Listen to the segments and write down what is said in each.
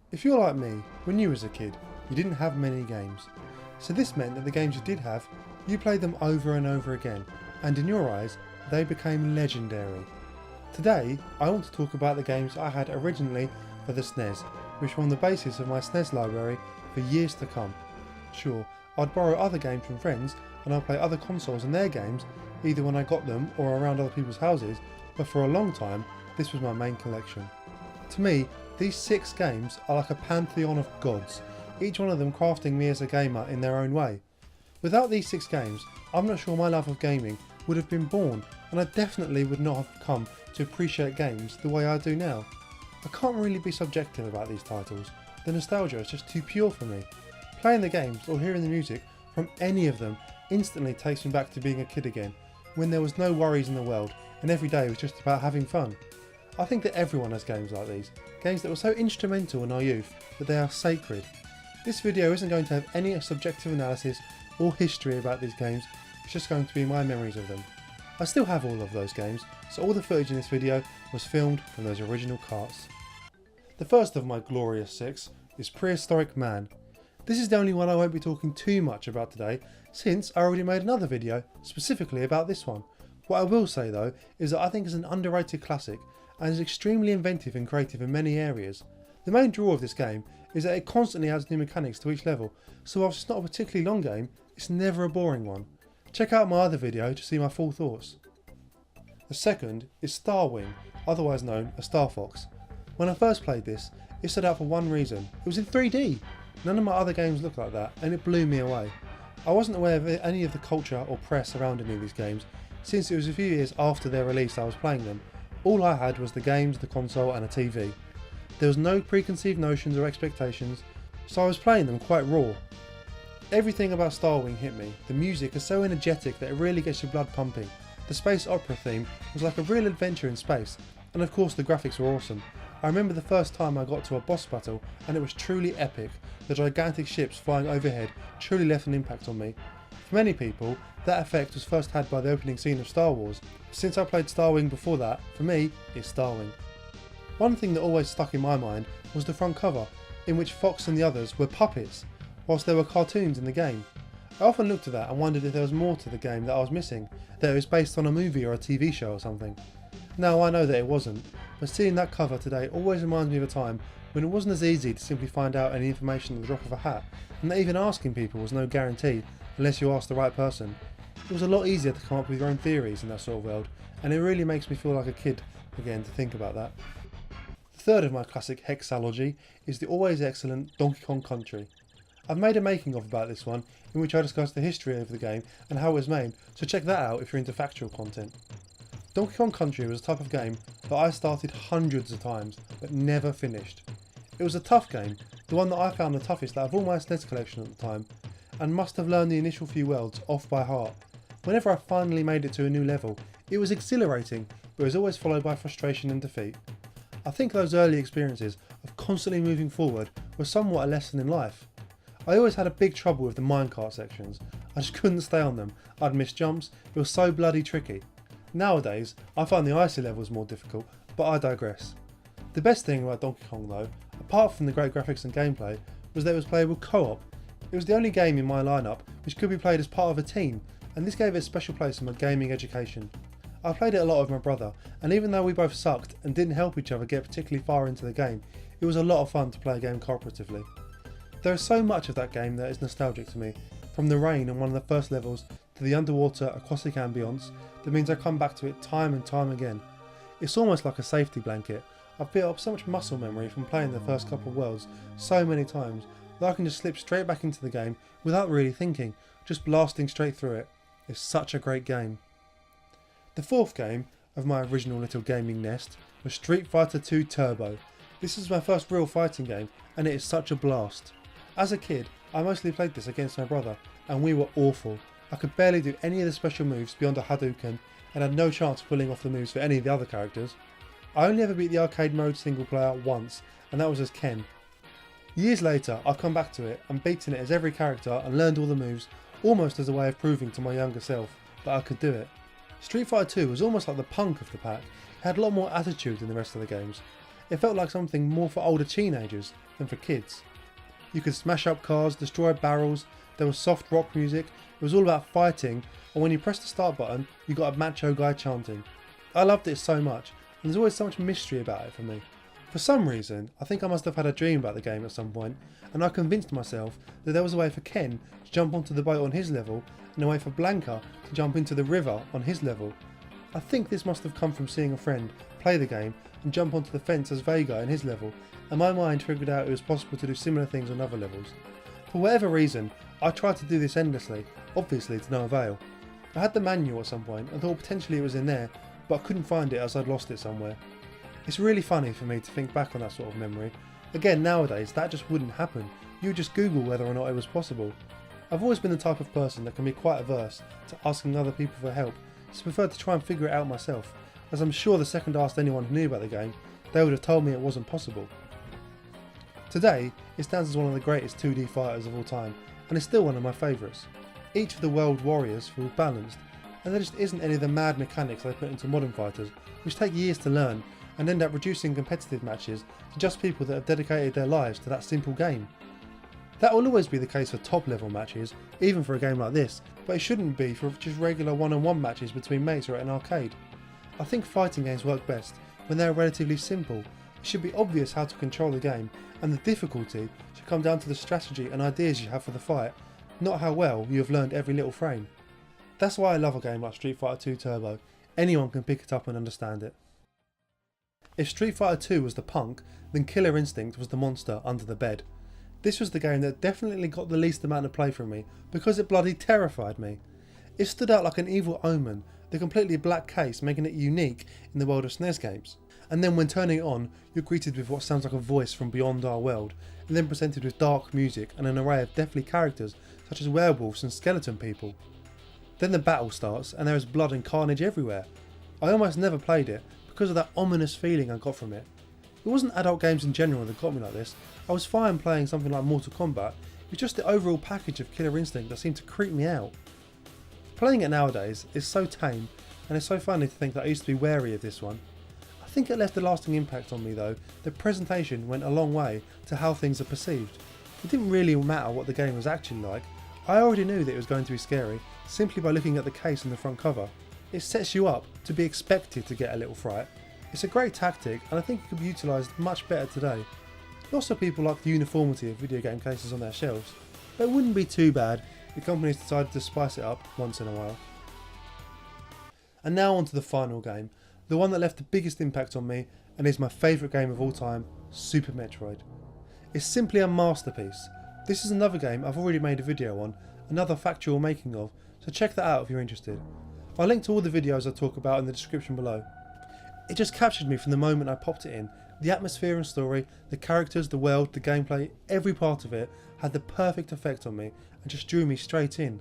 If you're like me, when you was a kid, you didn't have many games. So this meant that the games you did have, you played them over and over again, and in your eyes, they became legendary. Today, I want to talk about the games I had originally for the SNES, which formed the basis of my SNES library for years to come. Sure, I'd borrow other games from friends, and I'd play other consoles and their games, either when I got them or around other people's houses, but for a long time, this was my main collection. To me, these 6 games are like a pantheon of gods, each one of them crafting me as a gamer in their own way. Without these 6 games, I'm not sure my love of gaming would have been born, and I definitely would not have come to appreciate games the way I do now. I can't really be subjective about these titles, the nostalgia is just too pure for me. Playing the games or hearing the music from any of them instantly takes me back to being a kid again, when there was no worries in the world and every day was just about having fun. I think that everyone has games like these, games that were so instrumental in our youth that they are sacred. This video isn't going to have any subjective analysis or history about these games, it's just going to be my memories of them. I still have all of those games, so all the footage in this video was filmed from those original carts. The first of my glorious 6 is Prehistoric Man. This is the only one I won't be talking too much about today, since I already made another video specifically about this one. What I will say though is that I think it's an underrated classic and is extremely inventive and creative in many areas. The main draw of this game is that it constantly adds new mechanics to each level, so whilst it's not a particularly long game, it's never a boring one. Check out my other video to see my full thoughts. The second is Starwing, otherwise known as Star Fox. When I first played this, it stood out for one reason: it was in 3D! None of my other games looked like that, and it blew me away. I wasn't aware of any of the culture or press around any of these games, since it was a few years after their release I was playing them. All I had was the games, the console and a TV. There was no preconceived notions or expectations, so I was playing them quite raw. Everything about Starwing hit me. The music is so energetic that it really gets your blood pumping. The space opera theme was like a real adventure in space, and of course the graphics were awesome. I remember the first time I got to a boss battle and it was truly epic. The gigantic ships flying overhead truly left an impact on me. For many people, that effect was first had by the opening scene of Star Wars. Since I played Starwing before that, for me, it's Starwing. One thing that always stuck in my mind was the front cover, in which Fox and the others were puppets, whilst there were cartoons in the game. I often looked at that and wondered if there was more to the game that I was missing, that it was based on a movie or a TV show or something. Now I know that it wasn't, but seeing that cover today always reminds me of a time when it wasn't as easy to simply find out any information at the drop of a hat, and that even asking people was no guarantee unless you asked the right person. It was a lot easier to come up with your own theories in that sort of world, and it really makes me feel like a kid again to think about that. The third of my classic hexalogy is the always excellent Donkey Kong Country. I've made a making of about this one, in which I discuss the history of the game and how it was made, so check that out if you're into factual content. Donkey Kong Country was a type of game that I started hundreds of times, but never finished. It was a tough game, the one that I found the toughest out of all my SNES collection at the time, and must have learned the initial few worlds off by heart. Whenever I finally made it to a new level, it was exhilarating, but it was always followed by frustration and defeat. I think those early experiences of constantly moving forward were somewhat a lesson in life. I always had a big trouble with the minecart sections. I just couldn't stay on them. I'd miss jumps, it was so bloody tricky. Nowadays, I find the icy levels more difficult, but I digress. The best thing about Donkey Kong though, apart from the great graphics and gameplay, was that it was playable co-op. It was the only game in my lineup which could be played as part of a team, and this gave it a special place in my gaming education. I played it a lot with my brother, and even though we both sucked and didn't help each other get particularly far into the game, it was a lot of fun to play a game cooperatively. There is so much of that game that is nostalgic to me, from the rain on one of the first levels to the underwater aquatic ambience that means I come back to it time and time again. It's almost like a safety blanket. I've built up so much muscle memory from playing the first couple of worlds so many times that I can just slip straight back into the game without really thinking, just blasting straight through it. It's such a great game. The fourth game of my original little gaming nest was Street Fighter 2 Turbo. This is my first real fighting game and it is such a blast. As a kid, I mostly played this against my brother and we were awful. I could barely do any of the special moves beyond a Hadouken and had no chance of pulling off the moves for any of the other characters. I only ever beat the arcade mode single player once, and that was as Ken. Years later I've come back to it and beaten it as every character and learned all the moves, almost as a way of proving to my younger self that I could do it. Street Fighter 2 was almost like the punk of the pack. It had a lot more attitude than the rest of the games. It felt like something more for older teenagers than for kids. You could smash up cars, destroy barrels, there was soft rock music, it was all about fighting, and when you pressed the start button, you got a macho guy chanting. I loved it so much, and there's always so much mystery about it for me. For some reason, I think I must have had a dream about the game at some point, and I convinced myself that there was a way for Ken to jump onto the boat on his level, and a way for Blanca to jump into the river on his level. I think this must have come from seeing a friend play the game and jump onto the fence as Vega in his level, and my mind figured out it was possible to do similar things on other levels. For whatever reason, I tried to do this endlessly, obviously to no avail. I had the manual at some point and thought potentially it was in there, but I couldn't find it as I'd lost it somewhere. It's really funny for me to think back on that sort of memory. Again, nowadays that just wouldn't happen. You would just Google whether or not it was possible. I've always been the type of person that can be quite averse to asking other people for help, so I preferred to try and figure it out myself, as I'm sure the second I asked anyone who knew about the game, they would have told me it wasn't possible. Today, it stands as one of the greatest 2D fighters of all time, and is still one of my favourites. Each of the world warriors feels balanced, and there just isn't any of the mad mechanics they put into modern fighters, which take years to learn and end up reducing competitive matches to just people that have dedicated their lives to that simple game. That will always be the case for top level matches, even for a game like this, but it shouldn't be for just regular one-on-one matches between mates or at an arcade. I think fighting games work best when they are relatively simple. It should be obvious how to control the game, and the difficulty should come down to the strategy and ideas you have for the fight, not how well you have learned every little frame. That's why I love a game like Street Fighter 2 Turbo. Anyone can pick it up and understand it. If Street Fighter 2 was the punk, then Killer Instinct was the monster under the bed. This was the game that definitely got the least amount of play from me, because it bloody terrified me. It stood out like an evil omen, the completely black case making it unique in the world of SNES games. And then when turning it on, you're greeted with what sounds like a voice from beyond our world, and then presented with dark music and an array of deathly characters such as werewolves and skeleton people. Then the battle starts and there is blood and carnage everywhere. I almost never played it because of that ominous feeling I got from it. It wasn't adult games in general that got me like this. I was fine playing something like Mortal Kombat, it was just the overall package of Killer Instinct that seemed to creep me out. Playing it nowadays is so tame, and it's so funny to think that I used to be wary of this one. I think it left a lasting impact on me though. The presentation went a long way to how things are perceived. It didn't really matter what the game was actually like. I already knew that it was going to be scary simply by looking at the case and the front cover. It sets you up to be expected to get a little fright. It's a great tactic, and I think it could be utilised much better today. Lots of people like the uniformity of video game cases on their shelves, but it wouldn't be too bad if companies decided to spice it up once in a while. And now on to the final game, the one that left the biggest impact on me and is my favourite game of all time, Super Metroid. It's simply a masterpiece. This is another game I've already made a video on, another factual making of, so check that out if you're interested. I'll link to all the videos I talk about in the description below. It just captured me from the moment I popped it in. The atmosphere and story, the characters, the world, the gameplay, every part of it had the perfect effect on me and just drew me straight in.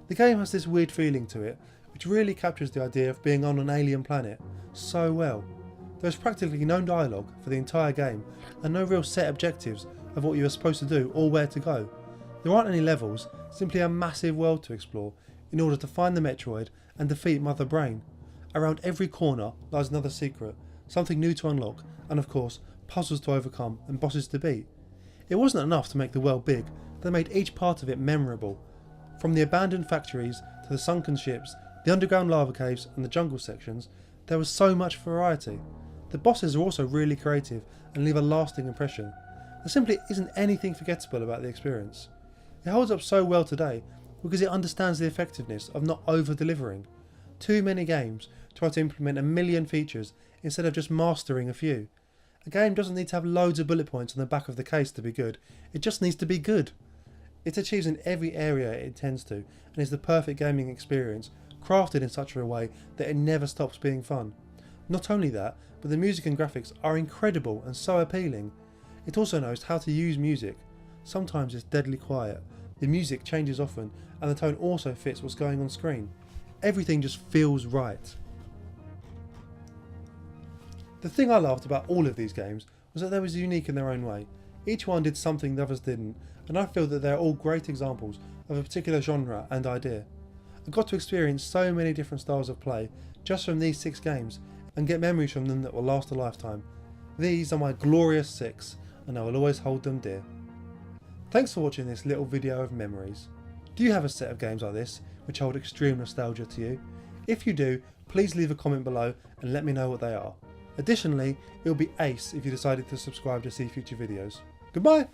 The game has this weird feeling to it, which really captures the idea of being on an alien planet so well. There's practically no dialogue for the entire game and no real set objectives of what you are supposed to do or where to go. There aren't any levels, simply a massive world to explore in order to find the Metroid and defeat Mother Brain. Around every corner lies another secret, something new to unlock, and of course, puzzles to overcome and bosses to beat. It wasn't enough to make the world big, they made each part of it memorable. From the abandoned factories to the sunken ships, the underground lava caves and the jungle sections, there was so much variety. The bosses are also really creative and leave a lasting impression. There simply isn't anything forgettable about the experience. It holds up so well today because it understands the effectiveness of not over-delivering. Too many games try to implement a million features instead of just mastering a few. A game doesn't need to have loads of bullet points on the back of the case to be good, it just needs to be good. It achieves in every area it intends to, and is the perfect gaming experience, crafted in such a way that it never stops being fun. Not only that, but the music and graphics are incredible and so appealing. It also knows how to use music. Sometimes it's deadly quiet, the music changes often, and the tone also fits what's going on screen. Everything just feels right. The thing I loved about all of these games was that they were unique in their own way. Each one did something the others didn't, and I feel that they're all great examples of a particular genre and idea. I got to experience so many different styles of play just from these 6 games and get memories from them that will last a lifetime. These are my glorious 6, and I will always hold them dear. Thanks for watching this little video of memories. Do you have a set of games like this which hold extreme nostalgia to you? If you do, please leave a comment below and let me know what they are. Additionally, it would be ace if you decided to subscribe to see future videos. Goodbye!